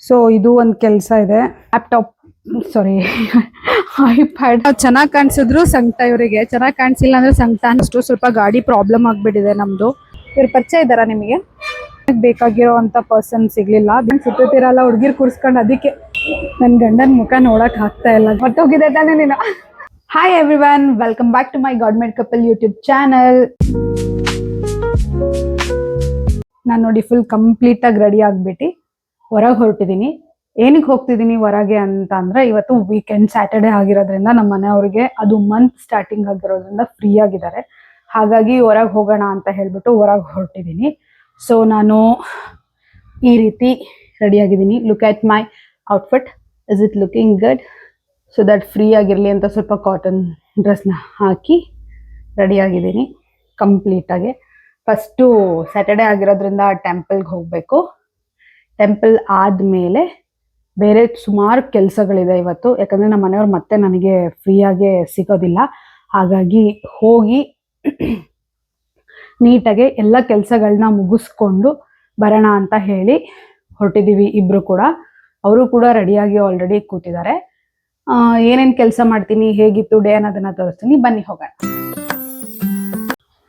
So ಇದು ಒಂದು ಕೆಲಸ ಇದೆ. ಲ್ಯಾಪ್ಟಾಪ್ ಸಾರಿ ಐಪ್ಯಾಡ್ ಚೆನ್ನಾಗಿ ಕಾಣಿಸಿದ್ರು ಸಂಕಟ, ಇವರಿಗೆ ಚೆನ್ನಾಗಿ ಕಾಣಿಸಿಲ್ಲ ಅಂದ್ರೆ ಸಂಕಟ. ಅಷ್ಟು ಸ್ವಲ್ಪ ಗಾಡಿ ಪ್ರಾಬ್ಲಮ್ ಆಗ್ಬಿಟ್ಟಿದೆ ನಮ್ದು. ಇವ್ರ ಪರಿಚಯ ಇದ್ದಾರಾ ನಿಮಗೆ? ಬೇಕಾಗಿರೋಂಥ ಪರ್ಸನ್ ಸಿಗ್ಲಿಲ್ಲ. ಸುತ್ತಿರಲ್ಲ ಹುಡುಗಿರ್ ಕೂರಿಸ್ಕೊಂಡು, ಅದಕ್ಕೆ ನನ್ನ ಗಂಡನ ಮುಖ ನೋಡಕ್ ಆಗ್ತಾ ಇಲ್ಲ. ಮತ್ತೋಗಿದೆ ತಾನೇ ನೀನು. Hi everyone, welcome back to my God made couple YouTube channel. ನಾನು ನೋಡಿ ಫುಲ್ ಕಂಪ್ಲೀಟ್ ಆಗಿ ರೆಡಿ ಆಗ್ಬಿಟ್ಟು ಹೊರಗೆ ಹೊರಟಿದ್ದೀನಿ. ಏನಕ್ಕೆ ಹೋಗ್ತಿದ್ದೀನಿ ಹೊರಗೆ ಅಂತ ಅಂದ್ರೆ, ಇವತ್ತು ವೀಕೆಂಡ್ ಸ್ಯಾಟರ್ಡೆ ಆಗಿರೋದ್ರಿಂದ ನಮ್ಮ ಮನೆಯವ್ರಿಗೆ ಅದು ಮಂತ್ ಸ್ಟಾರ್ಟಿಂಗ್ ಆಗಿರೋದ್ರಿಂದ ಫ್ರೀ ಆಗಿದ್ದಾರೆ. ಹಾಗಾಗಿ ಹೊರಗೆ ಹೋಗೋಣ ಅಂತ ಹೇಳ್ಬಿಟ್ಟು ಹೊರಗೆ ಹೊರಟಿದ್ದೀನಿ. ಸೊ ನಾನು ಈ ರೀತಿ ರೆಡಿ ಆಗಿದ್ದೀನಿ. Look at my outfit, is it looking good? So that free ಆಗಿರಲಿ ಅಂತ ಸ್ವಲ್ಪ ಕಾಟನ್ ಡ್ರೆಸ್ನ ಹಾಕಿ ರೆಡಿ ಆಗಿದ್ದೀನಿ ಕಂಪ್ಲೀಟಾಗಿ. ಫಸ್ಟು ಸ್ಯಾಟರ್ಡೆ ಆಗಿರೋದ್ರಿಂದ ಟೆಂಪಲ್ಗೆ ಹೋಗಬೇಕು. ಟೆಂಪಲ್ ಆದಮೇಲೆ ಬೇರೆ ಸುಮಾರು ಕೆಲಸಗಳಿದೆ ಇವತ್ತು. ಯಾಕಂದರೆ ನಮ್ಮ ಮನೆಯವ್ರು ಮತ್ತೆ ನನಗೆ ಫ್ರೀಯಾಗೆ ಸಿಗೋದಿಲ್ಲ. ಹಾಗಾಗಿ ಹೋಗಿ ನೀಟಾಗಿ ಎಲ್ಲ ಕೆಲಸಗಳನ್ನ ಮುಗಿಸ್ಕೊಂಡು ಬರೋಣ ಅಂತ ಹೇಳಿ ಹೊರಟಿದ್ದೀವಿ ಇಬ್ಬರು ಕೂಡ. ಅವರು ಕೂಡ ರೆಡಿಯಾಗಿ ಆಲ್ರೆಡಿ ಕೂತಿದ್ದಾರೆ. ಏನೇನು ಕೆಲಸ ಮಾಡ್ತೀನಿ, ಹೇಗಿತ್ತು ಡೇ ಅನ್ನೋದನ್ನ ತೋರಿಸ್ತೀನಿ, ಬನ್ನಿ ಹೋಗೋಣ.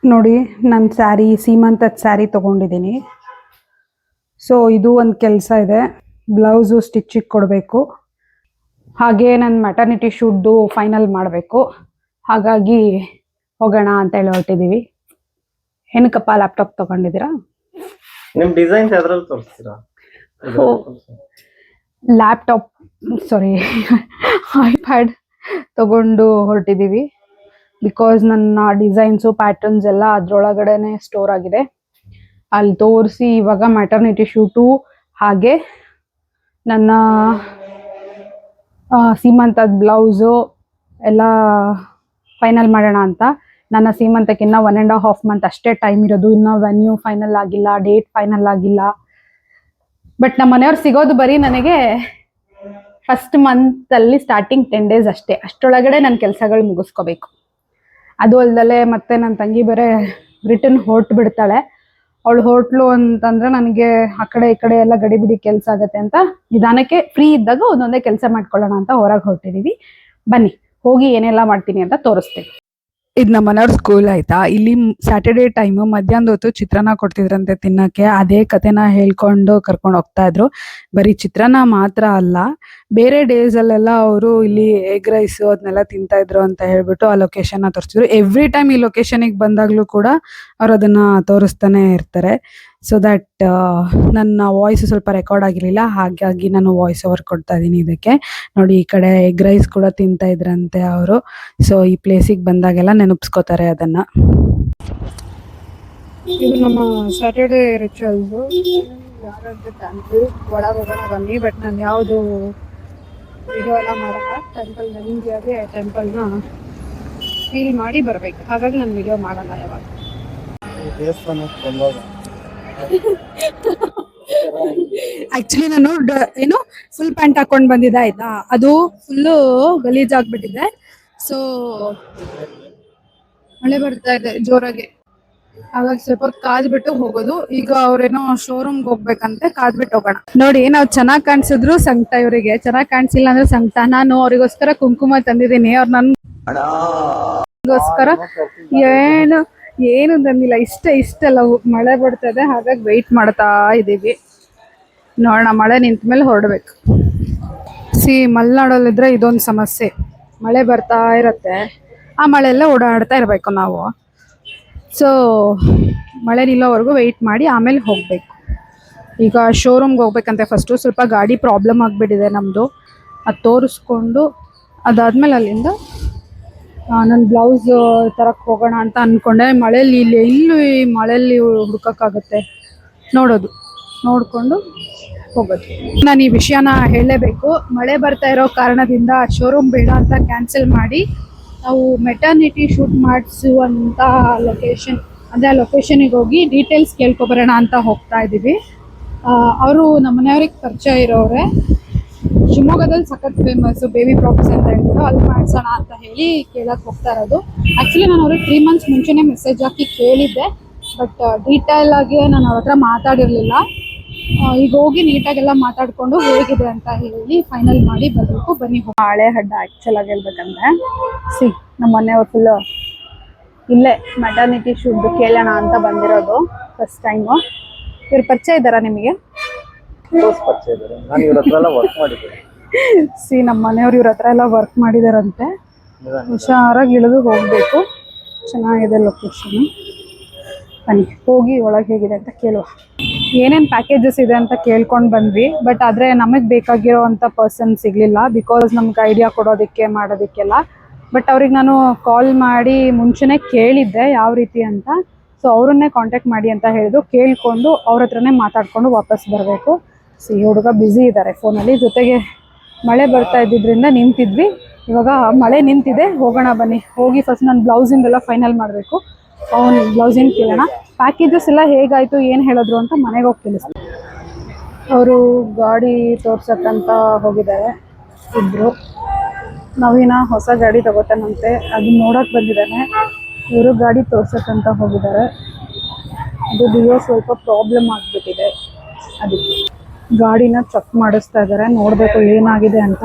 ನೋಡಿ, ನನ್ನ ಸ್ಯಾರಿ ಸೀಮಂತದ ಸ್ಯಾರಿ ತೊಗೊಂಡಿದ್ದೀನಿ. ಸೊ ಇದು ಒಂದು ಕೆಲಸ ಇದೆ. ಬ್ಲೌಸು ಸ್ಟಿಚಿಗೆ ಕೊಡಬೇಕು. ಹಾಗೆ ನನ್ನ ಮ್ಯಾಟರ್ನಿಟಿ ಶೂಟ್ದು ಫೈನಲ್ ಮಾಡಬೇಕು. ಹಾಗಾಗಿ ಹೋಗೋಣ ಅಂತ ಹೇಳಿ ಹೊರಟಿದ್ದೀವಿ. ಏನಕ್ಕಪ್ಪ ಲ್ಯಾಪ್ಟಾಪ್ ತೊಗೊಂಡಿದ್ದೀರಾ? ನಿಮ್ಮ ಡಿಸೈನ್ಸ್ ಯಾವ್ದ್ರಲ್ಲಿ ತೋರಿಸ್ತೀರಾ? ಲ್ಯಾಪ್ಟಾಪ್ ಸಾರಿ ಐಪ್ಯಾಡ್ ತಗೊಂಡು ಹೊರಟಿದ್ದೀವಿ. ಬಿಕಾಸ್ ನನ್ನ ಡಿಸೈನ್ಸು ಪ್ಯಾಟರ್ನ್ಸ್ ಎಲ್ಲ ಅದರೊಳಗಡೆನೆ ಸ್ಟೋರ್ ಆಗಿದೆ. ಅಲ್ಲಿ ತೋರಿಸಿ ಇವಾಗ ಮ್ಯಾಟರ್ನಿಟಿ ಶೂಟು ಹಾಗೆ ನನ್ನ ಸೀಮಂತದ ಬ್ಲೌಸು ಎಲ್ಲ ಫೈನಲ್ ಮಾಡೋಣ ಅಂತ. ನನ್ನ ಸೀಮಂತಕ್ಕಿನ್ನ 1.5 ಮಂತ್ ಅಷ್ಟೇ ಟೈಮ್ ಇರೋದು. ಇನ್ನು ವೆನ್ಯೂ ಫೈನಲ್ ಆಗಿಲ್ಲ, ಡೇಟ್ ಫೈನಲ್ ಆಗಿಲ್ಲ. ಬಟ್ ನಮ್ಮ ಮನೆಯವ್ರು ಸಿಗೋದು ಬರೀ ನನಗೆ ಫಸ್ಟ್ ಮಂತಲ್ಲಿ ಸ್ಟಾರ್ಟಿಂಗ್ 10 days ಅಷ್ಟೇ. ಅಷ್ಟರೊಳಗಡೆ ನನ್ನ ಕೆಲಸಗಳು ಮುಗಿಸ್ಕೋಬೇಕು. ಅದು ಅಲ್ಲದೆ ಮತ್ತೆ ನನ್ನ ತಂಗಿ ಬೇರೆ ರಿಟರ್ನ್ ಹೊರಟು ಬಿಡ್ತಾಳೆ. ಅವಳು ಹೊರಟ್ಲು ಅಂತಂದ್ರೆ ನನಗೆ ಆ ಕಡೆ ಈ ಕಡೆ ಎಲ್ಲ ಗಡಿಬಿಡಿ ಕೆಲಸ ಆಗುತ್ತೆ ಅಂತ ನಿಧಾನಕ್ಕೆ ಫ್ರೀ ಇದ್ದಾಗ ಒಂದೊಂದೇ ಕೆಲಸ ಮಾಡ್ಕೊಳ್ಳೋಣ ಅಂತ ಹೊರಗೆ ಹೊರಟಿದ್ದೀವಿ. ಬನ್ನಿ ಹೋಗಿ ಏನೆಲ್ಲ ಮಾಡ್ತೀನಿ ಅಂತ ತೋರಿಸ್ತೀನಿ. ಇದು ನಮ್ಮ ಮನೆಯವ್ರ ಸ್ಕೂಲ್ ಆಯ್ತಾ. ಇಲ್ಲಿ ಸ್ಯಾಟರ್ಡೇ ಟೈಮು ಮಧ್ಯಾಹ್ನದ ಹೊತ್ತು ಚಿತ್ರಾನ್ನ ಕೊಡ್ತಿದ್ರಂತೆ ತಿನ್ನಕ್ಕೆ. ಅದೇ ಕತೆನ ಹೇಳ್ಕೊಂಡು ಕರ್ಕೊಂಡು ಹೋಗ್ತಾ ಇದ್ರು. ಬರೀ ಚಿತ್ರಾನ್ನ ಮಾತ್ರ ಅಲ್ಲ, ಬೇರೆ ಡೇಸ್ ಅಲ್ಲೆಲ್ಲ ಅವರು ಇಲ್ಲಿ ಎಗ್ ರೈಸ್ ಅದನ್ನೆಲ್ಲ ತಿಂತಾ ಇದ್ರು ಅಂತ ಹೇಳ್ಬಿಟ್ಟು ಆ ಲೊಕೇಶನ್ ತೋರಿಸ್ತಿದ್ರು. ಎವ್ರಿ ಟೈಮ್ ಈ ಲೊಕೇಶನಿಗೆ ಬಂದಾಗ್ಲೂ ಕೂಡ ಅವ್ರು ಅದನ್ನ ತೋರಿಸ್ತಾನೆ ಇರ್ತಾರೆ. ಸೊ ದಟ್ ನನ್ನ ವಾಯ್ಸ್ ಸ್ವಲ್ಪ ರೆಕಾರ್ಡ್ ಆಗಿರಲಿಲ್ಲ, ಹಾಗಾಗಿ ನಾನು ವಾಯ್ಸ್ ಓವರ್ ಕೊಡ್ತಾ ಇದ್ದೀನಿ ಇದಕ್ಕೆ. ನೋಡಿ, ಈ ಕಡೆ ಎಗ್ ರೈಸ್ ಕೂಡ ತಿಂತಾ ಇದ್ರಂತೆ ಅವರು. ಸೊ ಈ ಪ್ಲೇಸಿಗೆ ಬಂದಾಗೆಲ್ಲ ನೆನಪಿಸ್ಕೋತಾರೆ ಅದನ್ನ. ಇದು ನಮ್ಮ ಸ್ಯಾಟರ್ಡೇ ರಿಚುವಲ್ಸು. ಯಾರಂತ ಟೆಂಪಲ್ ಒಳಗೆ ಹೋಗೋಣ ಬನ್ನಿ. ಬಟ್ ನಾನು ಯಾವುದು ವಿಡಿಯೋ ಎಲ್ಲ ಮಾಡಲ್ಲ. ಟೆಂಪಲ್ ನಿಮಗಾಗಿ ಟೆಂಪಲ್ನ ಫೀಲ್ ಮಾಡಿ ಬರಬೇಕು. ಹಾಗಾಗಿ ನಾನು ವಿಡಿಯೋ ಮಾಡಲ್ಲ ಯಾವಾಗ. ಆಕ್ಚುಲಿ ನಾನು ಏನು ಫುಲ್ ಪ್ಯಾಂಟ್ ಹಾಕೊಂಡು ಬಂದಿದ್ದೆ ಆಯ್ತಾ, ಅದು ಫುಲ್ಲು ಗಲೀಜಾಗ್ಬಿಟ್ಟಿದೆ. ಸೊ ಮಳೆ ಬರ್ತಾ ಇದೆ ಜೋರಾಗಿ, ಹಾಗಾಗಿ ಸ್ವಲ್ಪ ಕಾದ್ಬಿಟ್ಟು ಹೋಗೋದು. ಈಗ ಅವ್ರೇನೋ ಶೋರೂಮ್ಗೆ ಹೋಗ್ಬೇಕಂತೆ, ಕಾದ್ಬಿಟ್ಟು ಹೋಗೋಣ. ನೋಡಿ, ನಾವು ಚೆನ್ನಾಗಿ ಕಾಣಿಸಿದ್ರು ಸಂಕಟ, ಇವರಿಗೆ ಚೆನ್ನಾಗಿ ಕಾಣಿಸಿಲ್ಲ ಅಂದ್ರೆ ಸಂಕಟ. ನಾನು ಅವರಿಗೋಸ್ಕರ ಕುಂಕುಮ ತಂದಿದ್ದೀನಿ. ಅವ್ರು ನನ್ಗೋಸ್ಕರ ಏನು ತಂದಿಲ್ಲ. ಇಷ್ಟಲ್ಲ, ಮಳೆ ಬರ್ತಾ ಇದೆ, ಹಾಗಾಗಿ ವೆಯ್ಟ್ ಮಾಡ್ತಾ ಇದ್ದೀವಿ. ನೋಡೋಣ, ಮಳೆ ನಿಂತ ಮೇಲೆ ಹೊರಡ್ಬೇಕು. ಮಲೆನಾಡಲ್ಲಿದ್ರೆ ಇದೊಂದು ಸಮಸ್ಯೆ, ಮಳೆ ಬರ್ತಾ ಇರತ್ತೆ. ಆ ಮಳೆಯೆಲ್ಲ ಓಡಾಡ್ತಾ ಇರಬೇಕು ನಾವು. ಸೊ ಮಳೆ ನಿಲ್ಲೋವರೆಗೂ ವೆಯ್ಟ್ ಮಾಡಿ ಆಮೇಲೆ ಹೋಗಬೇಕು. ಈಗ ಶೋರೂಮ್ಗೆ ಹೋಗ್ಬೇಕಂತೆ. ಫಸ್ಟು ಸ್ವಲ್ಪ ಗಾಡಿ ಪ್ರಾಬ್ಲಮ್ ಆಗಿಬಿಟ್ಟಿದೆ ನಮ್ಮದು, ಅದು ತೋರಿಸ್ಕೊಂಡು ಅದಾದಮೇಲೆ ಅಲ್ಲಿಂದ ನನ್ನ ಬ್ಲೌಸ್ ತರಕ್ಕೆ ಹೋಗೋಣ ಅಂತ ಅಂದ್ಕೊಂಡೆ. ಮಳೆಯಲ್ಲಿ ಇಲ್ಲಿ ಮಳೆಯಲ್ಲಿ ಹುಡ್ಕೋಕ್ಕಾಗುತ್ತೆ, ನೋಡಿಕೊಂಡು ಹೋಗೋದು. ನಾನು ಈ ವಿಷಯನ ಹೇಳಲೇಬೇಕು. ಮಳೆ ಬರ್ತಾ ಇರೋ ಕಾರಣದಿಂದ ಶೋರೂಮ್ ಬೇಡ ಅಂತ ಕ್ಯಾನ್ಸಲ್ ಮಾಡಿ ನಾವು ಮೆಟರ್ನಿಟಿ ಶೂಟ್ ಮಾಡಿಸುವಂಥ ಲೊಕೇಶನ್, ಅಂದರೆ ಆ ಲೊಕೇಶನಿಗೆ ಹೋಗಿ ಡೀಟೇಲ್ಸ್ ಕೇಳ್ಕೊಬರೋಣ ಅಂತ ಹೋಗ್ತಾ ಇದ್ದೀವಿ. ಅವರು ನಮ್ಮ ಮನೆಯವ್ರಿಗೆ ಪರಿಚಯ ಇರೋರೆ. ಶಿವಮೊಗ್ಗದಲ್ಲಿ ಸಖತ್ ಫೇಮಸ್ಸು ಬೇಬಿ ಪ್ರಾಪ್ಸ್ ಅಂತ ಹೇಳ್ಬಿಟ್ಟು, ಅಲ್ಲಿ ಮಾಡಿಸೋಣ ಅಂತ ಹೇಳಿ ಕೇಳಕ್ಕೆ ಹೋಗ್ತಾ ಇರೋದು. ಆ್ಯಕ್ಚುಲಿ ನಾನು ಅವ್ರಿಗೆ 3 months ಮುಂಚೆನೇ ಮೆಸೇಜ್ ಹಾಕಿ ಕೇಳಿದ್ದೆ. ಬಟ್ ಡೀಟೇಲ್ ಆಗಿ ನಾನು ಅವ್ರ ಹತ್ರ ಮಾತಾಡಿರಲಿಲ್ಲ. ಈಗ ಹೋಗಿ ನೀಟಾಗೆಲ್ಲ ಮಾತಾಡ್ಕೊಂಡು ಹೇಗಿದೆ ಅಂತ ಹೇಳಿ ಫೈನಲ್ ಮಾಡಿ ಬರಬೇಕು. ಬನ್ನಿ. ಹಳೆ ಹಡ್ಡ ಆ್ಯಕ್ಚುಲ್ ಆಗಿ ಹೇಳ್ಬೇಕಂದ್ರೆ ನಮ್ಮ ಮನೆಯವ್ರು ಫುಲ್ ಇಲ್ಲೇ ಮೆಟರ್ನಿಟಿ ಶುಡ್ ಕೇಳೋಣ ಅಂತ ಬಂದಿರೋದು ಫಸ್ಟ್ ಟೈಮು. ಇವ್ರು ಪರಿಚಯ ಇದ್ದಾರಾ ನಿಮಗೆ? ಪರಿಚಯ ಇದ್ದಾರೆ. ನಾನು ಇವ್ರ ಹತ್ರ ಎಲ್ಲ ವರ್ಕ್ ಮಾಡಿದ್ದೀನಿ. ನಮ್ಮ ಮನೆಯವ್ರು ಇವ್ರ ಹತ್ರ ಎಲ್ಲ ವರ್ಕ್ ಮಾಡಿದಾರಂತೆ. ಹುಷಾರಾಗಿ ಇಳಿದು ಹೋಗಬೇಕು. ಚೆನ್ನಾಗಿದೆ ಲೊಕೇಶನ್. ಬನ್ನಿ ಹೋಗಿ ಒಳಗೆ ಹೇಗಿದೆ ಅಂತ ಕೇಳುವ. ಏನೇನು ಪ್ಯಾಕೇಜಸ್ ಇದೆ ಅಂತ ಕೇಳ್ಕೊಂಡು ಬಂದ್ವಿ. ಬಟ್ ಆದರೆ ನಮಗೆ ಬೇಕಾಗಿರೋವಂಥ ಪರ್ಸನ್ ಸಿಗಲಿಲ್ಲ. ಬಿಕಾಸ್ ನಮ್ಗೆ ಐಡಿಯಾ ಕೊಡೋದಕ್ಕೆ ಮಾಡೋದಕ್ಕೆಲ್ಲ. ಬಟ್ ಅವ್ರಿಗೆ ನಾನು ಕಾಲ್ ಮಾಡಿ ಮುಂಚೆನೇ ಕೇಳಿದ್ದೆ ಯಾವ ರೀತಿ ಅಂತ. ಸೊ ಅವರನ್ನೇ ಕಾಂಟ್ಯಾಕ್ಟ್ ಮಾಡಿ ಅಂತ ಹೇಳಿದ್ರು. ಕೇಳಿಕೊಂಡು ಅವ್ರ ಹತ್ರನೇ ಮಾತಾಡಿಕೊಂಡು ವಾಪಸ್ ಬರಬೇಕು. ಹುಡುಗ ಬ್ಯುಸಿ ಇದ್ದಾರೆ ಫೋನಲ್ಲಿ. ಜೊತೆಗೆ ಮಳೆ ಬರ್ತಾ ಇದ್ದಿದ್ದರಿಂದ ನಿಂತಿದ್ವಿ. ಇವಾಗ ಮಳೆ ನಿಂತಿದೆ. ಹೋಗೋಣ ಬನ್ನಿ. ಹೋಗಿ ಫಸ್ಟ್ ನಾನು ಬ್ಲೌಸಿಂಗೆಲ್ಲ ಫೈನಲ್ ಮಾಡಬೇಕು. ಅವ್ನು ಬ್ಲೌಸಿಂಗ್ ಕೇಳೋಣ. ಪ್ಯಾಕೇಜಸ್ ಎಲ್ಲ ಹೇಗಾಯಿತು ಏನು ಹೇಳಿದ್ರು ಅಂತ ಮನೆಗೆ ಹೋಗಿ ತಿಳಿಸ್ತೀನಿ. ಅವರು ಗಾಡಿ ತೋರ್ಸಕ್ಕಂತ ಹೋಗಿದ್ದಾರೆ ಇಬ್ಬರು. ನವೀನ ಹೊಸ ಗಾಡಿ ತಗೋತಾನಂತೆ, ಅದನ್ನ ನೋಡೋಕೆ ಬಂದಿದ್ದಾನೆ. ಇವರು ಗಾಡಿ ತೋರ್ಸಕ್ಕಂತ ಹೋಗಿದ್ದಾರೆ. ಅದು ಡಿಯೋ ಸ್ವಲ್ಪ ಪ್ರಾಬ್ಲಮ್ ಆಗಿಬಿಟ್ಟಿದೆ, ಅದಕ್ಕೆ ಗಾಡಿನ ಚೆಕ್ ಮಾಡಿಸ್ತಾ ಇದ್ದಾರೆ. ನೋಡಬೇಕು ಏನಾಗಿದೆ ಅಂತ.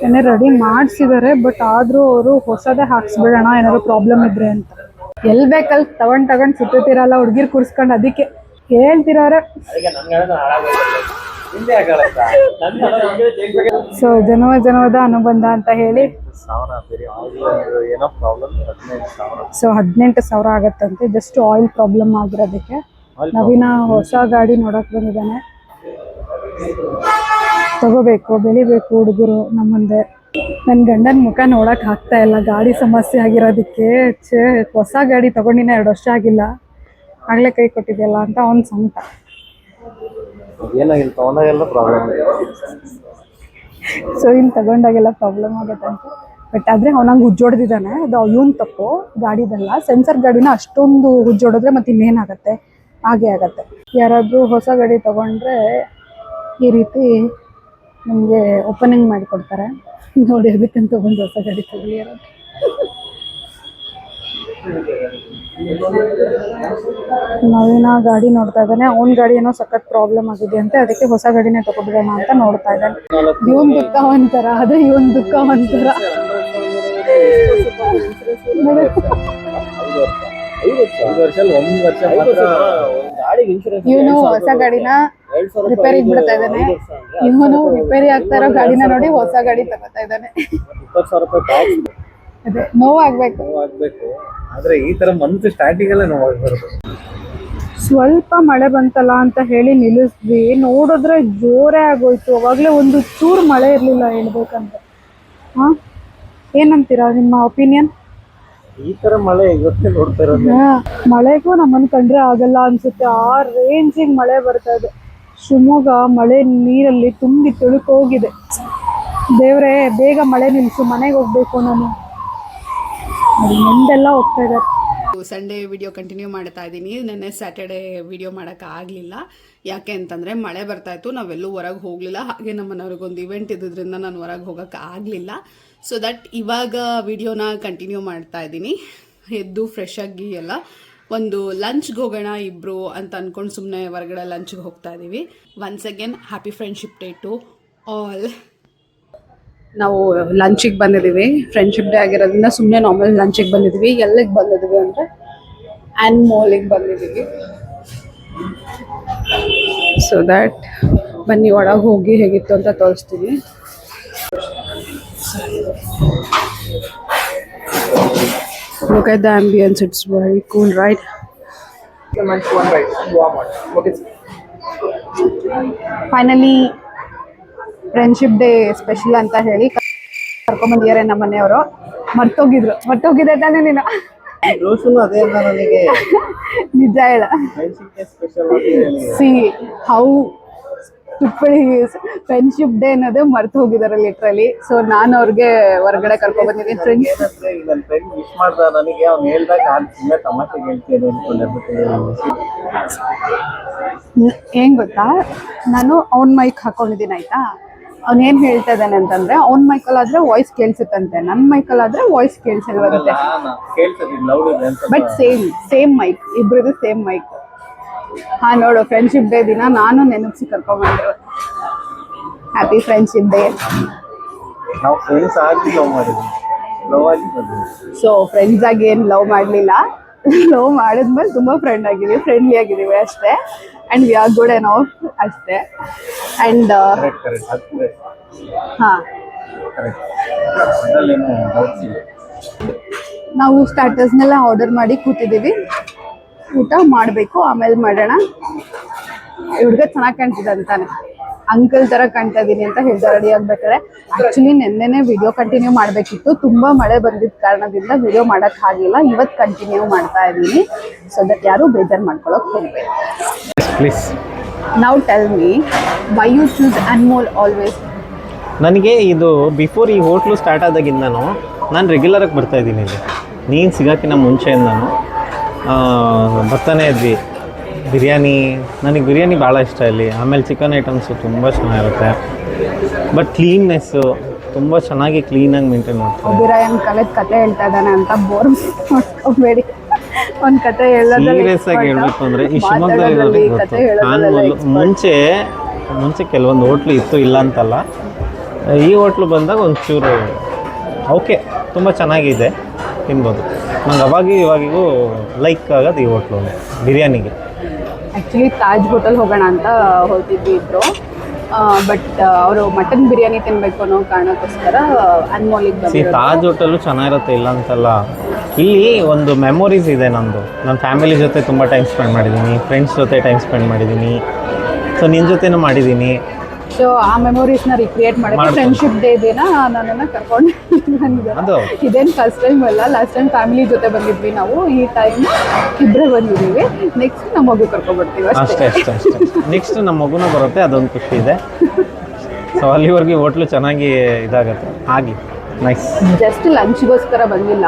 ಏನೇ ರೆಡಿ ಮಾಡಿಸಿದ್ದಾರೆ. ಬಟ್ ಆದರೂ ಅವರು ಹೊಸದೇ ಹಾಕ್ಸ್ಬಿಡೋಣ ಏನಾದ್ರು ಪ್ರಾಬ್ಲಮ್ ಇದ್ರೆ ಅಂತ. ಎಲ್ಲಿ ಬೇಕಲ್ಲಿ ತಗೊಂಡು ಸುತ್ತಿರಲ್ಲ ಹುಡುಗಿರು ಕೂರಿಸ್ಕೊಂಡು. ಅದಕ್ಕೆ ಹೇಳ್ತಿರೋರೆ. ಸೊ ಜನ್ಮದ ಅನುಬಂಧ ಅಂತ ಹೇಳಿ ಸೊ 18,000 ಆಗತ್ತಂತೆ. ಜಸ್ಟ್ ಆಯಿಲ್ ಪ್ರಾಬ್ಲಮ್ ಆಗಿರೋದಕ್ಕೆ. ನವೀನ ಹೊಸ ಗಾಡಿ ನೋಡಕ್ ಬಂದಿದ್ದಾನೆ. ತಗೋಬೇಕು, ಬೆಳಿಬೇಕು ಹುಡುಗರು ನಮ್ಮ ಮುಂದೆ. ನನ್ನ ಗಂಡನ ಮುಖ ನೋಡಕ್ ಆಗ್ತಾ ಇಲ್ಲ ಗಾಡಿ ಸಮಸ್ಯೆ ಆಗಿರೋದಕ್ಕೆ. ಹೊಸ ಗಾಡಿ ತಗೊಂಡಿನ 2 ವರ್ಷ ಆಗಿಲ್ಲ, ಆಗ್ಲೇ ಕೈ ಕೊಟ್ಟಿದ್ಯಲ್ಲ ಅಂತ ಅವ್ನು ಸಂತ. ಸೊ ಇಲ್ಲಿ ತಗೊಂಡಾಗೆಲ್ಲ ಪ್ರಾಬ್ಲಮ್ ಆಗತ್ತಂತೆ. ಬಟ್ ಆದರೆ ಅವನಂಗೆ ಹುಜ್ಜೊಡ್ದಿದ್ದಾನೆ. ಅದು ಇವನ್ ತಪ್ಪು, ಗಾಡಿದೆಲ್ಲ. ಸೆನ್ಸರ್ ಗಾಡಿನ ಅಷ್ಟೊಂದು ಹುಜ್ಜೊಡಿದ್ರೆ ಮತ್ತೆ ಇನ್ನೇನಾಗತ್ತೆ, ಹಾಗೆ ಆಗತ್ತೆ. ಯಾರಾದರೂ ಹೊಸ ಗಾಡಿ ತಗೊಂಡ್ರೆ ಈ ರೀತಿ ನಮಗೆ ಓಪನಿಂಗ್ ಮಾಡಿಕೊಡ್ತಾರೆ. ನೋಡಿ ಅದಕ್ಕಂತ ಒಂದು ಹೊಸ ಗಾಡಿ ತಗೊಳ್ಳಿರೋದು. ನವೀನ ಗಾಡಿ ನೋಡ್ತಾ ಇದ್ದಾನೆ. ಅವ್ನ ಗಾಡಿ ಏನೋ ಸಖತ್ ಪ್ರಾಬ್ಲಮ್ ಆಗಿದೆ ಅಂತೆ, ಅದಕ್ಕೆ ಹೊಸ ಗಾಡಿನೇ ತಗೊಬಿಡೋಣ ಅಂತ ನೋಡ್ತಾ ಇದ್ದಾನೆ. ಇವನ್ ದುಃಖ ಒಂಥರ, ಅದೇ ಇವನ್ ದುಃಖ ಒಂಥರ. ಇವನು ಹೊಸ ಗಾಡಿನ ರಿಪೇರಿಗೆ ಬಿಡ್ತಾ ಇದ್ದಾನೆ. ಇವನು ರಿಪೇರಿ ಆಗ್ತಾ ಇರೋ ಗಾಡಿನ ನೋಡಿ ಹೊಸ ಗಾಡಿ ತಗೋತಾ ಇದ್ದಾನೆ. ಅದೇ ನೋವಾಗ್ಬೇಕು. ಆದ್ರೆ ಈ ತರ ಮಂತ್ ಸ್ಟಾರ್ಟಿಂಗ್ ಅಲ್ಲೇ ನೋವಾಗ್ಬಾರ್ದು. ಸ್ವಲ್ಪ ಮಳೆ ಬಂತಲ್ಲ ಅಂತ ಹೇಳಿ ನಿಲ್ಲಿಸಿದ್ವಿ. ನೋಡಿದ್ರೆ ಜೋರೇ ಆಗೋಯ್ತು. ಅವಾಗಲೇ ಒಂದು ಚೂರು ಮಳೆ ಇರಲಿಲ್ಲ ಹೇಳ್ಬೇಕಂತ. ಹಾಂ, ಏನಂತೀರಾ ನಿಮ್ಮ ಒಪಿನಿಯನ್? ಈ ತರ ಮಳೆ ಇವತ್ತೇ ನೋಡ್ತಾ ಇರೋದು. ಮಳೆಗೂ ನಮ್ಮನ್ನು ಕಂಡ್ರೆ ಆಗಲ್ಲ ಅನ್ಸುತ್ತೆ. ಆ ರೇಂಜಿಗೆ ಮಳೆ ಬರ್ತಾ ಇದೆ. ಶಿವಮೊಗ್ಗ ಮಳೆ ನೀರಲ್ಲಿ ತುಂಬಿ ತುಳುಕೋಗಿದೆ. ದೇವ್ರೇ ಬೇಗ ಮಳೆ ನಿಲ್ಲಿಸು, ಮನೆಗೆ ಹೋಗ್ಬೇಕು ನಾನು. ಮುಂದೆಲ್ಲ ಹೋಗ್ತಾ ಇದ್ದಾರೆ. ಸಂಡೇ ವಿಡಿಯೋ ಕಂಟಿನ್ಯೂ ಮಾಡ್ತಾ ಇದ್ದೀನಿ. ನೆನ್ನೆ ಸ್ಯಾಟರ್ಡೇ ವಿಡಿಯೋ ಮಾಡೋಕ್ಕಾಗಲಿಲ್ಲ. ಯಾಕೆ ಅಂತಂದರೆ ಮಳೆ ಬರ್ತಾಯಿತ್ತು, ನಾವೆಲ್ಲೂ ಹೊರಗೆ ಹೋಗಲಿಲ್ಲ. ಹಾಗೆ ನಮ್ಮ ಮನೆಯವ್ರಿಗೊಂದು ಇವೆಂಟ್ ಇದ್ದಿದ್ದರಿಂದ ನಾನು ಹೊರಗೆ ಹೋಗೋಕ್ಕೆ ಆಗಲಿಲ್ಲ. ಸೊ ದಟ್ ಇವಾಗ ವಿಡಿಯೋನ ಕಂಟಿನ್ಯೂ ಮಾಡ್ತಾ ಇದ್ದೀನಿ. ಎದ್ದು ಫ್ರೆಶ್ ಆಗಿ ಎಲ್ಲ ಒಂದು ಲಂಚ್ಗೆ ಹೋಗೋಣ ಇಬ್ಬರು ಅಂತ ಅಂದ್ಕೊಂಡು ಸುಮ್ಮನೆ ಹೊರಗಡೆ ಲಂಚ್ಗೆ ಹೋಗ್ತಾ ಇದ್ದೀವಿ. Once again happy friendship day to all. ನಾವು ಲಂಚಿಗೆ ಬಂದಿದ್ದೀವಿ. ಫ್ರೆಂಡ್ಶಿಪ್ ಡೇ ಆಗಿರೋದ್ರಿಂದ ಸುಮ್ಮನೆ ನಾರ್ಮಲ್ ಲಂಚಿಗೆ ಬಂದಿದ್ದೀವಿ. ಎಲ್ಲಿಗೆ ಬಂದಿದ್ದೀವಿ ಅಂದರೆ ಆ್ಯನ್ಮೋಲಿಗೆ ಬಂದಿದ್ದೀವಿ. ಸೊ ದ್ಯಾಟ್ ಬನ್ನಿ ಒಳಗೆ ಹೋಗಿ ಹೇಗಿತ್ತು ಅಂತ ತೋರಿಸ್ತೀನಿ. Look at the ambience, it's very cool, right? Finally friendship day special ಅಂತ ಹೇಳಿ ಕರ್ಕೊಂಬಂದಿದ್ದಾರೆ ನಮ್ಮ ಮನೆಯವರು. ಮರ್ತೋಗಿದೆ ತಾನೇ ನೀನು? ಅದೇ ನನಗೆ ನಿಜ ಹೇಳ. ಸಿ ಹೌ ಫ್ರೆಂಡ್ಶಿಪ್ ಡೇ ಅನ್ನೋದೇ ಮರ್ತು ಹೋಗಿದ್ದಾರೆ ಲಿಟ್ರಲಿ. ಸೊ ನಾನು ಅವ್ರಿಗೆ ಹೊರಗಡೆ ಕರ್ಕೊಂಡ್ ಬಂದಿದ್ದೀನಿ. ನನ್ನ ಫ್ರೆಂಡ್ ವಿಶ್ ಮಾಡ್ದ ನನಗೆ. ಅವ್ನು ಹೇಳ್ದಾಗ ತಮಾಷೆಗೆ ಹೇಳ್ತೀನಿ ಅನ್ಕೊಂಡೆ. ಏನ್ ಗೊತ್ತಾ, ನಾನು ಅವ್ನ ಮೈಕ್ ಹಾಕೊಂಡಿದ್ದೀನಿ ಆಯ್ತಾ. ಅವ್ನೇನ್ ಹೇಳ್ತಾ ಇದ್ದಾನೆ ಅಂತಂದ್ರೆ, ಅವ್ನ ಮೈಕಲ್ಲಾದ್ರೆ ವಾಯ್ಸ್ ಕೇಳಿಸುತ್ತಂತೆ, ನನ್ನ ಮೈಕಲ್ಲಾದ್ರೆ ವಾಯ್ಸ್ ಕೇಳಿಸಲ್ವಂತೆ. ಬಟ್ ಸೇಮ್ ಮೈಕ್, ಇಬ್ರದ್ದು ಸೇಮ್ ಮೈಕ್. ಹಾ ನೋಡು, ಫ್ರೆಂಡ್ಶಿಪ್ ಡೇ ದಿನ ನಾನು ನೆನಪಿಸಿ ಕರ್ಕೊಂಡ್ಬಂದ್ರು. Happy friendship day. ನಾವು ಫ್ರೆಂಡ್ಸ್ ಆಗಿ ಲವ್ ಮಾಡಿದ್ವಿ, ಲವ್ ಆಗಿ ಬಂದ್ವಿ. ಸೊ ಫ್ರೆಂಡ್ಸ್ ಆಗಿ ಏನು ಲವ್ ಮಾಡಲಿಲ್ಲ, ಲವ್ ಮಾಡಿದ್ಮೇಲೆ ತುಂಬ ಫ್ರೆಂಡ್ಲಿ ಆಗಿದ್ದೀವಿ ಅಷ್ಟೇ. ಆ್ಯಂಡ್ ವಿ ಆರ್ ಗುಡ್ ಏನೋ ಅಷ್ಟೇ. ಆ್ಯಂಡ್ ಕರೆಕ್ಟ್ ಅದೇ ಹಾಂ, ಕರೆಕ್ಟ್, ಅದರಲ್ಲೇನು ಡೌಟ್ಸ್ ಇಲ್ಲ. ನಾವು ಸ್ಟಾರ್ಟರ್ಸ್ನೆಲ್ಲ ಆರ್ಡರ್ ಮಾಡಿ ಕೂತಿದ್ದೀವಿ, ಊಟ ಮಾಡಬೇಕು, ಆಮೇಲೆ ಮಾಡೋಣ. ಹುಡುಗ ಚೆನ್ನಾಗಿ ಕಾಣ್ತಿದೆ ಅಂತಾನೆ, ಅಂಕಲ್ ಥರ ಕಾಣ್ತಾ ಇದ್ದೀನಿ ಅಂತ ಹೇಳ್ತಾ ರೆಡಿ ಆಗ್ಬೇಕಾದ್ರೆ. ಆ್ಯಕ್ಚುಲಿ ನೆನ್ನೆನೇ ವಿಡಿಯೋ ಕಂಟಿನ್ಯೂ ಮಾಡಬೇಕಿತ್ತು, ತುಂಬ ಮಳೆ ಬಂದಿದ್ದ ಕಾರಣದಿಂದ ವಿಡಿಯೋ ಮಾಡೋಕ್ಕಾಗಿಲ್ಲ. ಇವತ್ತು ಕಂಟಿನ್ಯೂ ಮಾಡ್ತಾ ಇದ್ದೀನಿ, ಸೊ ದಟ್ ಯಾರು ಬೇಜಾರು ಮಾಡ್ಕೊಳ್ಳೋಕೆ ಹೋಗಬೇಕು. Please now tell me, why you choose Anmol always? ನನಗೆ ಇದು ಬಿಫೋರ್ ಈ ಹೋಟ್ಲು ಸ್ಟಾರ್ಟ್ ಆದಾಗಿಂದನೂ ನಾನು ರೆಗ್ಯುಲರಾಗಿ ಬರ್ತಾಯಿದ್ದೀನಿ ಇಲ್ಲಿ. ನೀನು ಸಿಗೋಕ್ಕಿಂತ ಮುಂಚೆಯಿಂದನೂ ಬರ್ತಾನೆ ಇದ್ವಿ. ನನಗೆ ಬಿರಿಯಾನಿ ಭಾಳ ಇಷ್ಟ ಇಲ್ಲಿ. ಆಮೇಲೆ ಚಿಕನ್ ಐಟಮ್ಸು ತುಂಬ ಚೆನ್ನಾಗಿರುತ್ತೆ. ಬಟ್ ಕ್ಲೀನ್ನೆಸ್ಸು ತುಂಬ ಚೆನ್ನಾಗಿ ಕ್ಲೀನಾಗಿ ಮೇಂಟೈನ್ ಮಾಡ್ತಾರೆ. ಒಬಿರಾಯನ್ ಕಲೆದ ಕತೆ ಹೇಳ್ತಾ ಇದ್ದಾನೆ ಅಂತ ಬೋರ್ ಮಾಡ್ಕೊಬೇಡಿ. ಒಂದು ಕತೆ ಸೀರಿಯಸ್ ಆಗಿ ಹೇಳಬೇಕು ಅಂದರೆ ಈ ಶಿವಮೊಗ್ಗದಲ್ಲಿ ಮುಂಚೆ ಕೆಲವೊಂದು ಹೋಟ್ಲು ಇತ್ತು, ಇಲ್ಲ ಅಂತಲ್ಲ. ಈ ಹೋಟ್ಲು ಬಂದಾಗ ಒಂಚೂರು ಓಕೆ, ತುಂಬ ಚೆನ್ನಾಗಿದೆ, ತಿನ್ಬೋದು. ನಂಗೆ ಇವಾಗಿಗೂ ಲೈಕ್ ಆಗೋದು ಈ ಹೋಟ್ಲು ಬಿರಿಯಾನಿಗೆ. ಆ್ಯಕ್ಚುಲಿ ತಾಜ್ ಹೋಟೆಲ್ ಹೋಗೋಣ ಅಂತ ಹೊರಟಿದ್ವಿ ಇದ್ರು, ಬಟ್ ಅವರು ಮಟನ್ ಬಿರಿಯಾನಿ ತಿನ್ನಬೇಕು ಅನ್ನೋ ಕಾರಣಕ್ಕೋಸ್ಕರ ಅನ್ಮೋಲಿಗೆ ಬಂದಿರೋದು. ತಾಜ್ ಹೋಟೆಲು ಚೆನ್ನಾಗಿರುತ್ತೆ, ಇಲ್ಲ ಅಂತಲ್ಲ. ಇಲ್ಲಿ ಒಂದು ಮೆಮೊರೀಸ್ ಇದೆ ನಂದು. ನನ್ನ ಫ್ಯಾಮಿಲಿ ಜೊತೆ ತುಂಬ ಟೈಮ್ ಸ್ಪೆಂಡ್ ಮಾಡಿದ್ದೀನಿ, ಫ್ರೆಂಡ್ಸ್ ಜೊತೆ ಟೈಮ್ ಸ್ಪೆಂಡ್ ಮಾಡಿದ್ದೀನಿ, ಸೊ ನಿನ್ನ ಜೊತೆನೂ ಮಾಡಿದ್ದೀನಿ. ಸೊ ಆ ಮೆಮೊರೀಸ್ನ ರಿಕ್ರಿಯೇಟ್ ಮಾಡೋಕ್ಕೆ ಫ್ರೆಂಡ್ಶಿಪ್ ಡೇ ದಿನ ನನ್ನನ್ನು ಕರ್ಕೊಂಡು ಬಂದಿದ್ದೆ. ಇದೇನು ಫಸ್ಟ್ ಟೈಮ್ ಅಲ್ಲ, ಲಾಸ್ಟ್ ಟೈಮ್ ಫ್ಯಾಮಿಲಿ ಜೊತೆ ಬಂದಿದ್ವಿ ನಾವು, ಈ ಟೈಮ್ ಇಬ್ಬರೇ ಬಂದಿದ್ದೀವಿ. ನೆಕ್ಸ್ಟ್ ನಮ್ಮ ಮಗು ಕರ್ಕೊಂಡ್ಬರ್ತೀವಿ ಅಷ್ಟೇ. ನೆಕ್ಸ್ಟ್ ನಮ್ಮ ಮಗುನೂ ಬರುತ್ತೆ, ಅದೊಂದು ಖುಷಿ ಇದೆ. ಸೊ ಅಲ್ಲಿವರೆಗೆ ಹೋಟ್ಲು ಚೆನ್ನಾಗಿ ಇದಾಗುತ್ತೆ, ಆಗಿ ನೈಸ್. ಜಸ್ಟ್ ಲಂಚ್ಗೋಸ್ಕರ ಬಂದಿಲ್ಲ,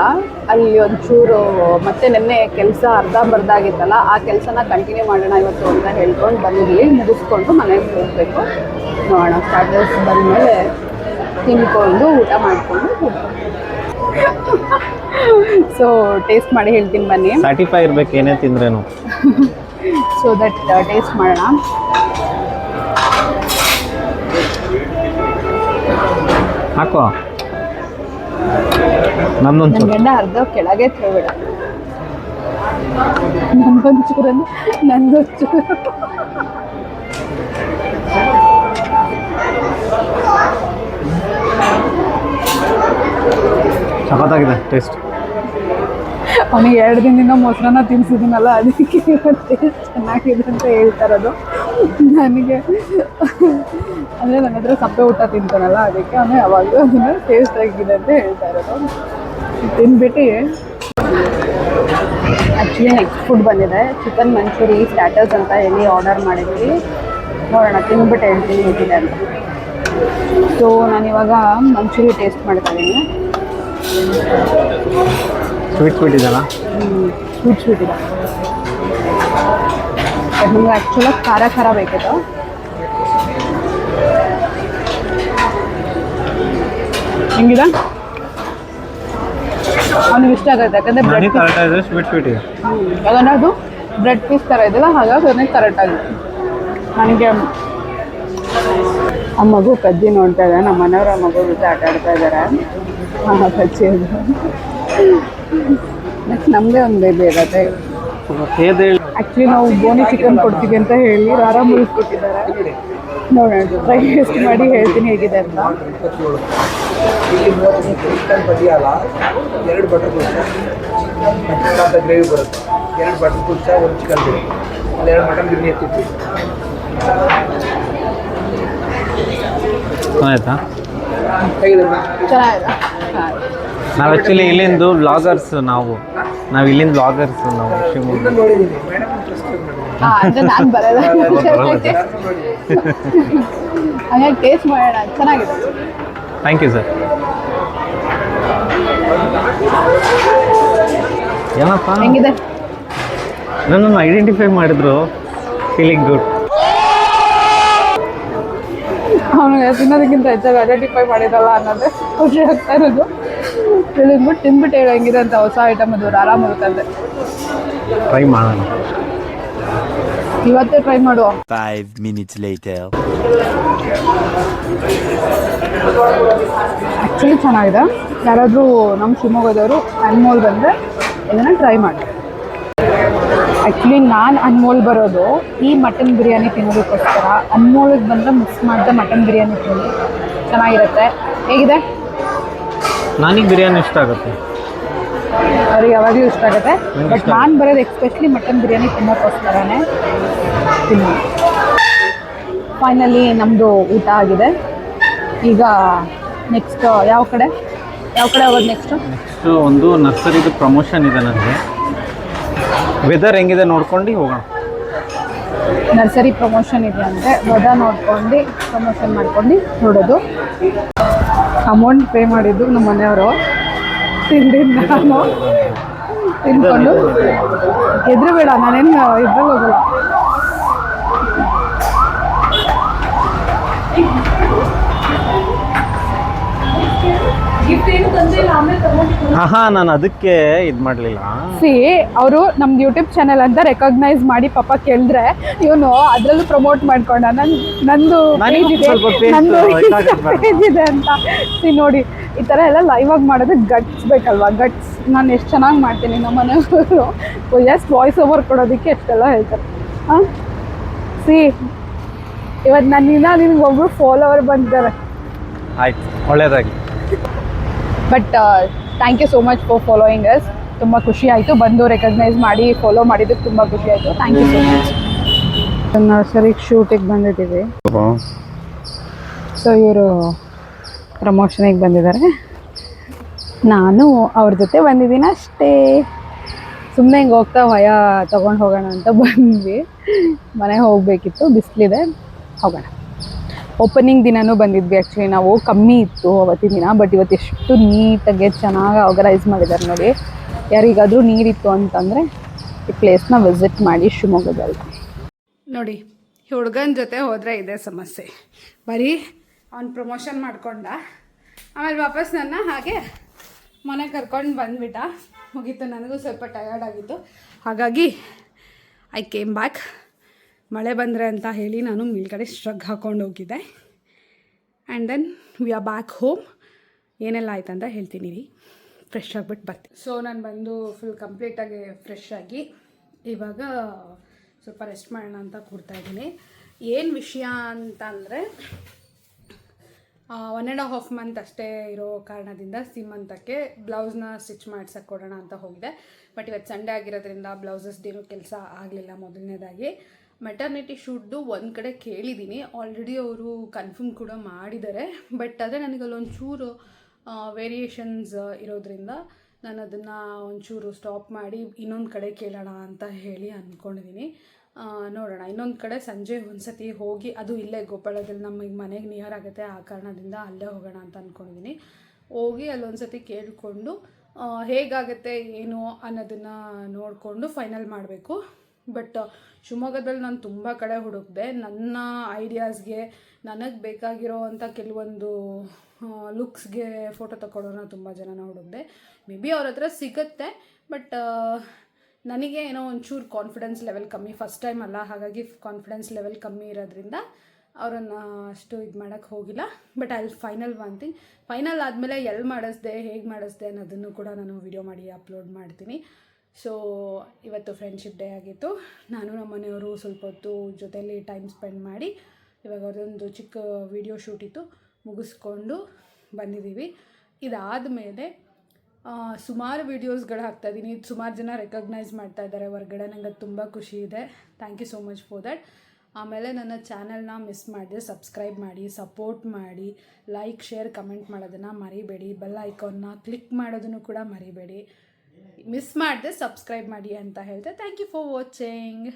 ಅಲ್ಲಿ ಒಂಚೂರು ಮತ್ತೆ ನಿನ್ನೆ ಕೆಲಸ ಅರ್ಧಂಬರ್ಧ ಆಗಿತ್ತಲ್ಲ, ಆ ಕೆಲಸನ ಕಂಟಿನ್ಯೂ ಮಾಡೋಣ ಇವತ್ತು ಅಂತ ಹೇಳ್ಕೊಂಡು ಬಂದಿದ್ವಿ. ಮುಗಿಸ್ಕೊಂಡು ಮನೆಗೆ ಹೋಗಬೇಕು. ನೋಡೋಣ, ಸ್ಟಾರ್ಟರ್ಸ್ ಬಂದಮೇಲೆ ತಿನ್ಕೊಂಡು ಊಟ ಮಾಡಿಕೊಂಡು ಸೊ ಟೇಸ್ಟ್ ಮಾಡಿ ಹೇಳ್ತೀನಿ ಬನ್ನಿ. ಸ್ಯಾಟಿಫೈ ಇರ್ಬೇಕು ಏನೇ ತಿಂದ್ರೇನು. ಸೊ ದಟ್ ಟೇಸ್ಟ್ ಮಾಡೋಣ. ಹಾಕೋ ನನ್ನ ಗಂಡ ಅರ್ಧ ಕೆಳಗೆ ತಿಳ್ಬೇಡ, ನಂದೊಂಚೂರನ್ನು ನಂದೊಂಚೂರು. ಸಖತ್ತಾಗಿದೆ ಟೇಸ್ಟ್. ಅವನಿಗೆ 2 ದಿನದಿಂದ ಮೊಸರನ್ನ ತಿನ್ಸಿದ್ದೀನಲ್ಲ, ಅದಕ್ಕೆ ಟೇಸ್ಟ್ ಚೆನ್ನಾಗಿದೆ ಅಂತ ಹೇಳ್ತಾ ಇರೋದು. ನನಗೆ ಅಂದರೆ ನನ್ನ ಹತ್ರ ಸಪ್ಪೆ ಊಟ ತಿಂತಾನಲ್ಲ, ಅದಕ್ಕೆ ಅವನು ಯಾವಾಗಲೂ ಅದನ್ನು ಟೇಸ್ಟ್ ಆಗಿದೆ ಅಂತ ಹೇಳ್ತಾ ಇರೋದು. ತಿಂದ್ಬಿಟ್ಟು ಆ್ಯಕ್ಚುಲಿ ನೆಕ್ಸ್ಟ್ ಫುಡ್ ಬಂದಿದೆ, ಚಿಕನ್ ಮಂಚೂರಿ ಸ್ಟಾರ್ಟರ್ಸ್ ಅಂತ ಹೇಳಿ ಆರ್ಡರ್ ಮಾಡಿದ್ವಿ. ನೋಡೋಣ, ತಿಂದ್ಬಿಟ್ಟು ಹೇಳ್ತೀನಿ ಹೇಗಿದೆ ಅಂತ. ಸೊ ನಾನಿವಾಗ ಮಂಚೂರಿ ಟೇಸ್ಟ್ ಮಾಡ್ತಾ ಇದ್ದೀನಿ. ಸ್ವೀಟ್ ಇದೆಯಲ್ಲ, ಸ್ವೀಟ್ ಇದೆ. ನನಗೆ ಆ್ಯಕ್ಚುಲಾಗಿ ಖಾರ ಬೇಕಿತ್ತು. ಹೆಂಗಿದೆ? ಅವನಿಗೆ ಇಷ್ಟ ಆಗುತ್ತೆ, ಯಾಕಂದರೆ ಬ್ರೆಡ್ ಪೀಸ್ ಸ್ವೀಟ್ ಇದೆ. ಯಾಕಂದರೆ ಅದು ಬ್ರೆಡ್ ಪೀಸ್ ಥರ ಇದೆಯಲ್ಲ, ಹಾಗಾಗಿ ಅದನ್ನೇ ಕರೆಕ್ಟಾಗಿದೆ. ನನಗೆ ಆ ಮಗು ಕಜ್ಜಿ ನೋಡ್ತಾ ಇದ್ದಾರೆ, ನಮ್ಮ ಮನೆಯವರ ಮಗು ಜೊತೆ ಆಟ ಆಡ್ತಾ ಇದ್ದಾರೆ. ಕಜ್ಜಿ ಅದು ನೆಕ್ಸ್ಟ್ ನಮ್ಮದೇ ಒಂದು ಬೇಬಿ ಇರುತ್ತೆ. ಆ್ಯಕ್ಚುಲಿ ನಾವು ಬೋನಿ ಚಿಕನ್ ಕೊಡ್ತೀವಿ ಅಂತ ಹೇಳಿ ರಾರ ಮುಗಿಸ್ಬಿಟ್ಟಿದ್ದಾರೆ. ನೋಡೋಣ, ಟ್ರೈ ಟೇಸ್ಟ್ ಮಾಡಿ ಹೇಳ್ತೀನಿ ಹೇಗಿದೆ ಅಂತ. Chicken Patiala 2 butter kulcha, gravy ಬರುತ್ತೆ, 2 butter kulcha, 1 chicken biryani, 2 mutton biryani ಎತ್ತಿದ್ವಿ. ಆಯ್ತಾ? ಚೆನ್ನಾಗಿದೆ. ನಾವು ಆ್ಯಕ್ಚುಲಿ ಇಲ್ಲಿಂದು ಬ್ಲಾಗರ್ಸ್, ನಾವು ಇಲ್ಲಿಂದ ಬ್ಲಾಗರ್ಸ್ ನಾವು ಶಿವಮೊಗ್ಗ. ನೋಡಿದ್ದೀನಿ ಮೇಡಮ್, ಇಂಟ್ರೆಸ್ಟ್ ಅಂದರೆ ನಾನು ಬರಲ್ಲ, ಹಾಗಾಗಿ ಟೇಸ್ಟ್ ಮಾಡೋಣ. ಚೆನ್ನಾಗಿದೆ. Thank you sir. ಏನಪ್ಪ ಹೆಂಗಿದೆ? ನನ್ನನ್ನು ಐಡೆಂಟಿಫೈ ಮಾಡಿದ್ರು, ಫೀಲಿಂಗ್ ಗುಡ್. ಅವನಿಗೆ ತಿನ್ನೋದಕ್ಕಿಂತ ಹೆಚ್ಚಾಗಿ ಐಡೆಂಟಿಫೈ ಮಾಡಿರಲ್ಲ ಅನ್ನೋದೇ ಖುಷಿ ಆಗ್ತಾ ಇರೋದು. ತಿಳಿದ್ಬಿಟ್ಟು ತಿಂದ್ಬಿಟ್ಟು ಹೇಳು ಹೆಂಗಿದೆ ಅಂತ. ಹೊಸ ಐಟಮ್ ಅದು, ಆರಾಮಾಗುತ್ತೆ. ಟ್ರೈ ಮಾಡೋಣ. ಇವತ್ತೇ ಟ್ರೈ ಮಾಡುವ. 5 minutes later. ಆ್ಯಕ್ಚುಲಿ ಚೆನ್ನಾಗಿದೆ. ಯಾರಾದರೂ ನಮ್ಮ ಶಿವಮೊಗ್ಗದವರು ಅನ್ಮೋಲ್ ಬಂದರೆ ಇದನ್ನು ಟ್ರೈ ಮಾಡಿ. ಆ್ಯಕ್ಚುಲಿ ನಾನು ಅನ್ಮೋಲ್ ಬರೋದು ಈ ಮಟನ್ ಬಿರಿಯಾನಿ ತಿನ್ನೋದಕ್ಕೋಸ್ಕರ. ಅನ್ಮೋಲಿಗೆ ಬಂದರೆ ಮಿಸ್ ಮಾಡಿದೆ ಮಟನ್ ಬಿರಿಯಾನಿ ತಿನ್ನೋದು ಚೆನ್ನಾಗಿರುತ್ತೆ. ಹೇಗಿದೆ? ನನಗೆ ಬಿರಿಯಾನಿ ಇಷ್ಟ ಆಗುತ್ತೆ, ಅವ್ರಿಗೆ ಯಾವಾಗಲೂ ಇಷ್ಟ ಆಗುತ್ತೆ. ಬಟ್ ನಾನು ಬರೋದು ಎಕ್ಸ್ಪೆಷಲಿ ಮಟನ್ ಬಿರಿಯಾನಿ ತಿನ್ನೋಕ್ಕೋಸ್ಕರನೇ ತಿನ್ನೋದು. ಫೈನಲಿ ನಮ್ಮದು ಊಟ ಆಗಿದೆ. ಈಗ ನೆಕ್ಸ್ಟ್ ಯಾವ ಕಡೆ ಹೋಗೋದು? ನೆಕ್ಸ್ಟು ಒಂದು ನರ್ಸರಿದು ಪ್ರಮೋಷನ್ ಇದೆ ನನಗೆ. ವೆದರ್ ಹೆಂಗಿದೆ ನೋಡ್ಕೊಂಡು ಹೋಗೋಣ. ನರ್ಸರಿ ಪ್ರಮೋಷನ್ ಇದೆ ಅಂದರೆ ವೆದರ್ ನೋಡ್ಕೊಂಡು ಪ್ರಮೋಷನ್ ಮಾಡ್ಕೊಂಡು ನೋಡೋದು. ಅಮೌಂಟ್ ಪೇ ಮಾಡಿದ್ದು ನಮ್ಮ ಮನೆಯವರು, ತಿಂದಿದ್ದು ನಾನು ತಿನ್ಕೊಂಡು. ಎದುರು ಬೇಡ, ನಾನೇನು ಇದ್ರಲ್ಲಿ ಹೋಗಲ್ಲ. ನಾನು ಅದಕ್ಕೆ ಇದು ಮಾಡಲಿಲ್ಲ. ಅವರು ನಮ್ದು ಯೂಟ್ಯೂಬ್ ಚಾನೆಲ್ ಅಂತ ರೆಕಗ್ನೈಸ್ ಮಾಡಿ ಪಾಪ ಕೇಳಿದ್ರೆ ಇವನು ಅದರಲ್ಲೂ ಪ್ರಮೋಟ್ ಮಾಡ್ಕೊಂಡ. ನಂದು ಪೇಜ್ ಇದೆ ಅಂತ. ನೋಡಿ, ಈ ಥರ ಎಲ್ಲ ಲೈವ್ ಆಗಿ ಮಾಡೋದಕ್ಕೆ ಗಟ್ಸ್ ಬೇಕಲ್ವಾ? ಗಟ್ಸ್. ನಾನು ಎಷ್ಟು ಚೆನ್ನಾಗಿ ಮಾಡ್ತೀನಿ. ನಮ್ಮ ಮನೆಯವರು ಜಸ್ಟ್ ವಾಯ್ಸ್ ಓವರ್ ಕೊಡೋದಕ್ಕೆ ಎಷ್ಟೆಲ್ಲ ಹೇಳ್ತಾರೆ. ಹಾಂ ಇವತ್ತು ನನ್ನಿಂದ ನಿಮ್ಗೆ ಒಬ್ಬರು ಫಾಲೋವರ್ ಬಂದಿದ್ದಾರೆ. ಆಯ್ತು, ಒಳ್ಳೇದಾಗಿ. But thank you so much for following us. ತುಂಬ ಖುಷಿ ಆಯಿತು ಬಂದು ರೆಕಗ್ನೈಸ್ ಮಾಡಿ ಫಾಲೋ ಮಾಡಿದ್ದಕ್ಕೆ. ತುಂಬ ಖುಷಿ ಆಯಿತು. Thank you so much. ನರ್ಸರಿಗೆ ಶೂಟಿಗೆ ಬಂದಿದ್ದೀವಿ. ಸೊ ಇವರು ಪ್ರಮೋಷನಿಗೆ ಬಂದಿದ್ದಾರೆ. ನಾನು ಅವ್ರ ಜೊತೆ ಬಂದಿದ್ದೀನಿ ಅಷ್ಟೇ. ಸುಮ್ಮನೆ ಹಿಂಗೆ ಹೋಗ್ತಾ ಭಯ ತೊಗೊಂಡು ಹೋಗೋಣ ಅಂತ ಬಂದ್ವಿ. ಮನೆಗೆ ಹೋಗಬೇಕಿತ್ತು, ಬಿಸಿಲಿದೆ, ಹೋಗೋಣ. ಓಪನಿಂಗ್ ದಿನವೂ ಬಂದಿದ್ವಿ. ಆ್ಯಕ್ಚುಲಿ ನಾವು ಕಮ್ಮಿ ಇತ್ತು ಅವತ್ತಿನ ದಿನ. ಬಟ್ ಇವತ್ತು ಎಷ್ಟು ನೀಟಾಗಿ ಚೆನ್ನಾಗಿ ಆರ್ಗನೈಸ್ ಮಾಡಿದ್ದಾರೆ ನೋಡಿ. ಯಾರಿಗಾದರೂ ನೀರಿತ್ತು ಅಂತಂದರೆ ಈ ಪ್ಲೇಸ್ನ ವಿಸಿಟ್ ಮಾಡಿ ಶಿವಮೊಗ್ಗದಲ್ಲಿ. ನೋಡಿ, ಹುಡುಗನ ಜೊತೆ ಹೋದರೆ ಇದೇ ಸಮಸ್ಯೆ. ಬರೀ ಅವ್ನು ಪ್ರಮೋಷನ್ ಮಾಡ್ಕೊಂಡ, ಆಮೇಲೆ ವಾಪಸ್ ನನ್ನ ಹಾಗೆ ಮನೆ ಕರ್ಕೊಂಡು ಬಂದುಬಿಟ್ಟ. ಮುಗೀತು. ನನಗೂ ಸ್ವಲ್ಪ ಟಯರ್ಡ್ ಆಗಿತ್ತು, ಹಾಗಾಗಿ ಐ ಕೇಮ್ ಬ್ಯಾಕ್. ಮಳೆ ಬಂದರೆ ಅಂತ ಹೇಳಿ ನಾನು ಮೇಲ್ಗಡೆ ಸ್ಟ್ರಗ್ ಹಾಕ್ಕೊಂಡು ಹೋಗಿದ್ದೆ. And then we are back home. ಏನೆಲ್ಲ ಆಯ್ತು ಅಂತ ಹೇಳ್ತೀನಿ ರೀ. ಫ್ರೆಶ್ ಆಗಿಬಿಟ್ಟು ಬರ್ತೀನಿ. ಸೊ ನಾನು ಬಂದು ಫುಲ್ ಕಂಪ್ಲೀಟಾಗಿ ಫ್ರೆಶ್ ಆಗಿ ಇವಾಗ ಸ್ವಲ್ಪ ರೆಸ್ಟ್ ಮಾಡೋಣ ಅಂತ ಕೂರ್ತಾಯಿದ್ದೀನಿ. ಏನು ವಿಷಯ ಅಂತ ಅಂದರೆ 1.5 ಮಂತ್ ಅಷ್ಟೇ ಇರೋ ಕಾರಣದಿಂದ ಸೀಮಂತಕ್ಕೆ ಬ್ಲೌಸ್ನ ಸ್ಟಿಚ್ ಮಾಡ್ಸಕ್ಕೆ ಕೊಡೋಣ ಅಂತ ಹೋಗಿದೆ. ಬಟ್ ಇವತ್ತು ಸಂಡೇ ಆಗಿರೋದ್ರಿಂದ ಬ್ಲೌಸಸ್ದೇನು ಕೆಲಸ ಆಗಲಿಲ್ಲ. ಮೊದಲನೇದಾಗಿ ಮೆಟರ್ನಿಟಿ ಶೂಟ್ದು ಒಂದು ಕಡೆ ಕೇಳಿದ್ದೀನಿ. ಆಲ್ರೆಡಿ ಅವರು ಕನ್ಫರ್ಮ್ ಕೂಡ ಮಾಡಿದ್ದಾರೆ. ಬಟ್ ಅದೇ ನನಗಲ್ಲೊಂಚೂರು ವೇರಿಯೇಷನ್ಸ್ ಇರೋದ್ರಿಂದ ನಾನು ಅದನ್ನು ಒಂಚೂರು ಸ್ಟಾಪ್ ಮಾಡಿ ಇನ್ನೊಂದು ಕಡೆ ಕೇಳೋಣ ಅಂತ ಹೇಳಿ ಅಂದ್ಕೊಂಡಿದ್ದೀನಿ. ನೋಡೋಣ. ಇನ್ನೊಂದು ಕಡೆ ಸಂಜೆ ಒಂದು ಸತಿ ಹೋಗಿ, ಅದು ಇಲ್ಲೇ ಗೋಪಾಳದಲ್ಲಿ ನಮಗೆ ಮನೆಗೆ ನಿಯರ್ ಆಗುತ್ತೆ, ಆ ಕಾರಣದಿಂದ ಅಲ್ಲೇ ಹೋಗೋಣ ಅಂತ ಅಂದ್ಕೊಂಡಿದ್ದೀನಿ. ಹೋಗಿ ಅಲ್ಲೊಂದು ಸತಿ ಕೇಳಿಕೊಂಡು ಹೇಗಾಗುತ್ತೆ ಏನು ಅನ್ನೋದನ್ನು ನೋಡಿಕೊಂಡು ಫೈನಲ್ ಮಾಡಬೇಕು. ಬಟ್ ಶಿವಮೊಗ್ಗದಲ್ಲಿ ನಾನು ತುಂಬ ಕಡೆ ಹುಡುಕಿದೆ. ನನ್ನ ಐಡಿಯಾಸ್ಗೆ, ನನಗೆ ಬೇಕಾಗಿರೋ ಅಂಥ ಕೆಲವೊಂದು ಲುಕ್ಸ್ಗೆ ಫೋಟೋ ತಗೊಳ್ಳೋಣ ತುಂಬ ಜನನ ಹುಡುಕಿದೆ. ಮೇ ಬಿ ಅವ್ರ ಹತ್ರ ಸಿಗುತ್ತೆ. ಬಟ್ ನನಗೆ ಏನೋ ಒಂಚೂರು ಕಾನ್ಫಿಡೆನ್ಸ್ ಲೆವೆಲ್ ಕಮ್ಮಿ. ಫಸ್ಟ್ ಟೈಮ್ ಅಲ್ಲ, ಹಾಗಾಗಿ ಕಾನ್ಫಿಡೆನ್ಸ್ ಲೆವೆಲ್ ಕಮ್ಮಿ ಇರೋದ್ರಿಂದ ಅವರನ್ನು ಅಷ್ಟು ಇದು ಮಾಡೋಕ್ಕೆ ಹೋಗಿಲ್ಲ. But I will final one thing. Final ಆದಮೇಲೆ ಎಲ್ಲಿ ಮಾಡಿಸ್ದೆ, ಹೇಗೆ ಮಾಡಿಸ್ದೆ ಅನ್ನೋದನ್ನು ಕೂಡ ನಾನು ವಿಡಿಯೋ ಮಾಡಿ ಅಪ್ಲೋಡ್ ಮಾಡ್ತೀನಿ. ಸೊ ಇವತ್ತು ಫ್ರೆಂಡ್ಶಿಪ್ ಡೇ ಆಗಿತ್ತು. ನಾನು ನಮ್ಮ ಮನೆಯವರು ಸ್ವಲ್ಪ ಹೊತ್ತು ಜೊತೆಯಲ್ಲಿ ಟೈಮ್ ಸ್ಪೆಂಡ್ ಮಾಡಿ ಇವಾಗ ಅವ್ರದ್ದೊಂದು ಚಿಕ್ಕ ವಿಡಿಯೋ ಶೂಟ್ ಇತ್ತು, ಮುಗಿಸ್ಕೊಂಡು ಬಂದಿದ್ದೀವಿ. ಇದಾದ ಮೇಲೆ ಸುಮಾರು ವೀಡಿಯೋಸ್ಗಳು ಹಾಕ್ತಾಯಿದ್ದೀನಿ. ಸುಮಾರು ಜನ ರೆಕಗ್ನೈಸ್ ಮಾಡ್ತಾ ಇದ್ದಾರೆ ಹೊರಗಡೆ. ನನಗೆ ಅದು ತುಂಬ ಖುಷಿ ಇದೆ. Thank you so much for that. ಆಮೇಲೆ ನನ್ನ ಚಾನಲ್ನ ಮಿಸ್ ಮಾಡಿದೆ, ಸಬ್ಸ್ಕ್ರೈಬ್ ಮಾಡಿ, ಸಪೋರ್ಟ್ ಮಾಡಿ, ಲೈಕ್, ಶೇರ್, ಕಮೆಂಟ್ ಮಾಡೋದನ್ನು ಮರಿಬೇಡಿ. ಬೆಲ್ ಐಕಾನ್ನ ಕ್ಲಿಕ್ ಮಾಡೋದನ್ನು ಕೂಡ ಮರಿಬೇಡಿ. ಮಿಸ್ ಮಾಡಿದೆ, ಸಬ್ಸ್ಕ್ರೈಬ್ ಮಾಡಿ ಅಂತ ಹೇಳ್ತೆ. Thank you for watching.